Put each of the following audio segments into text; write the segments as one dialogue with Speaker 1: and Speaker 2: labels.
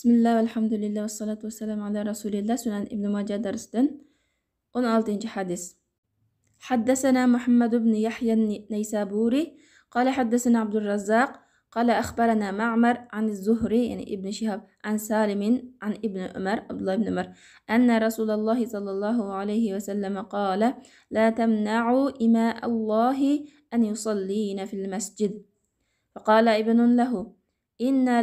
Speaker 1: Bismillah, elhamdülillah, ve salatu ve selamu ala Resulillah. Sunan İbn Majah dersinden 16. hadis. Haddesena Muhammed ibn Yahya Neysaburi. Kale haddesena Abdurrazzak. Kale akhbarana Ma'mar an Zuhri, yani İbn Şihab, an Salimin, an İbn Ömer, Abdullah ibn Ömer. Enne Resulullah sallallahu aleyhi ve sellem kale, la temna'u ima Allahi en yusallina fil mescid. فقال ابن له إنا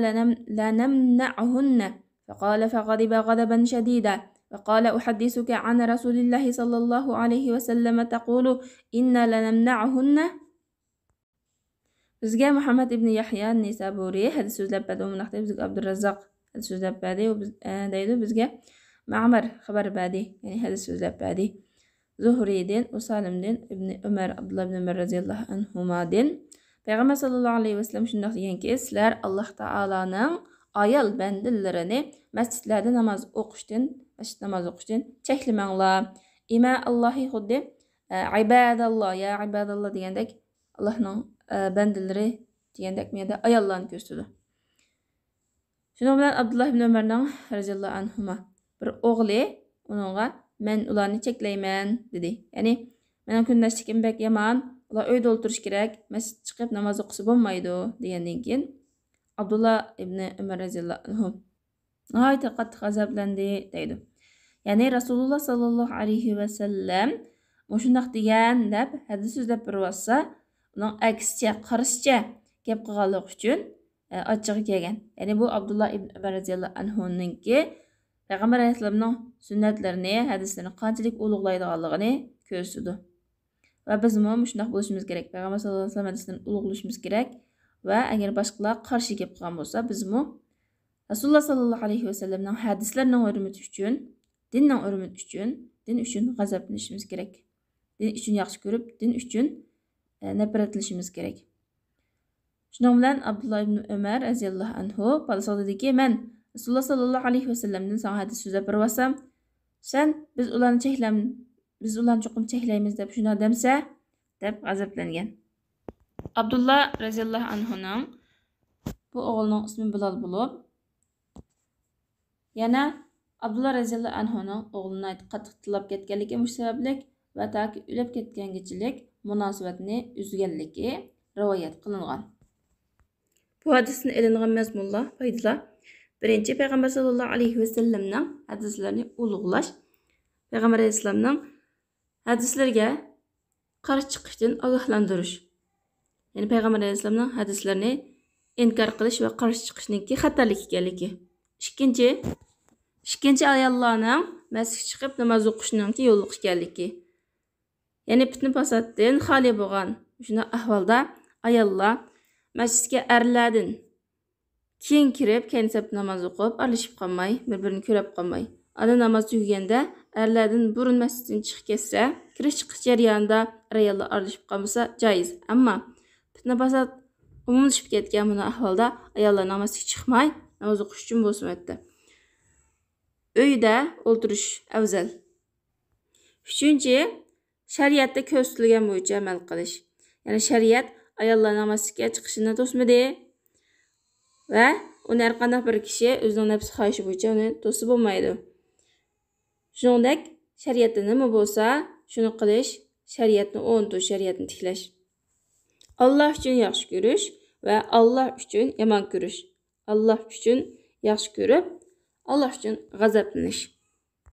Speaker 1: لنمنعهن فقال فغضب غضبا شديدا فقال أحدثك عن رسول الله صلى الله عليه وسلم تقول إنا لنمنعهن. Bizga Muhammad ibn Yahya Neysaburi hadis so'zlab berdi. Uni haqida bizga Abdurrazzaq hadis so'zlab berdi. Deydi bizga Ma'mar xabar berdi. Ya'ni hadis so'zlab berdi. Zuhriydan, Salimdan, Ibn Umar, Abdullah ibn Umar radhiyallohu anhumadan Peygamber sallallahu aleyhi ve sellem şunday deganki, sizlar Alloh taolaning ayol bandilarini masjidlarda namoz o'qishdan cheklamanglar. Ima Allohi xuddi ibadalloh, ya ibadalloh degandek Allohning bandalari degandek menda ayollarni ko'rsatdi. Shuning bilan Abdullah ibn Umarning radhiyallohu anhuma bir o'g'li uningga men ularni cheklayman dedi. Ya'ni mening kundashligim bek yomon. Ular uyda o'tirish kerak, masjid chiqib namoz o'qisa bo'lmaydi degandan keyin Abdullah ibn Umar radhiyallohu anhu nihoyat qattiq g'azablandi deydi. Ya'ni Rasululloh sallallohu alayhi va sallam shundoq degan deb hadis so'zlab bersa, uning aksicha, qarashicha gap qilganlik uchun ochig'i kelgan. Ya'ni bu Abdullah ibn Umar radhiyallohu anhuninki Payg'ambar alayhisolamning sunnatlarini, hadislarini qanchalik ulug'laydiganligini ko'rsatdi. Ve bizim shundoq bo'lishimiz kerak. Payg'ambar sallallohu alayhi vasallam hadisini ulug'lashimiz kerak va agar boshqalar qarshi kelib qolgan bo'lsa, biz Rasululloh sallallohu alayhi vasallamning hadislarining hurmati uchun, din uchun g'azablanishimiz kerak. Din uchun yaxshi ko'rib, din uchun nafratlashimiz kerak. Shuning bilan Abdullah ibn Umar radhiyallohu anhu farzandidagi men Rasululloh sallallohu alayhi vasallamdan sana hadis so'zlab bersam, sen biz ularni cho'qim cheklaymiz deb shunday demsa deb g'azablangan. Abdullah radhiyallohu anhuning bu o'g'lining ismi Bilal bo'lib, yana Abdullah radhiyallohu anhuning o'g'lini qattiq tilab ketganligi sababli va toki o'lib ketgangichilik munosabatni uzganligi rivoyat qilingan. Bu hadisni ilingan mazmunlar foydalar. Birinchi, Payg'ambar sallallohu alayhi vasallamning hadislarini ulug'lash, Payg'ambar alayhisolamning hadislarga qarshi chiqishdan ogohlantirish. Ya'ni Payg'ambar alayhisolamning hadislarini inkor qilish va qarshi chiqishninki xatarlik ekanligi. Ikkinchi ayollarning masjidga chiqib namoz o'qishninki yo'lliq ekanligi. Ya'ni fitna fasoddan xoli bo'lgan shunday ahvolda ayollar masjidga erlardan keyin kirib, keyin namoz o'qib, aralashib qolmay, bir-birini ko'rib qolmay. Ana namoz tugaganda erlardan burun masjiddan chiqib ketsa, kirish chiqish jarayonida ayollar aralashib qolmasa joiz. Ammo fitna fasod umumlashib ketgan bu ahvolda ayollar namozga chiqmay, namoz o'qish uchun bo'lmaydi. Uyda o'tirish afzal. Uchinchi, shariatda ko'rsatilgan bo'yicha amal qilish. Ya'ni shariat ayollar namozga chiqishini to'smadi va uni har qanday bir kishi o'zining nafsi xohishi bo'yicha uni to'sib bo'lmaydi. Shuningdek, shariatda nima bo'lsa, shuni qilish, shariatni o'rnatish, shariatni tiklash. Alloh uchun yaxshi ko'rish va Alloh uchun yomon ko'rish. Alloh uchun yaxshi ko'rib, Alloh uchun g'azablanish.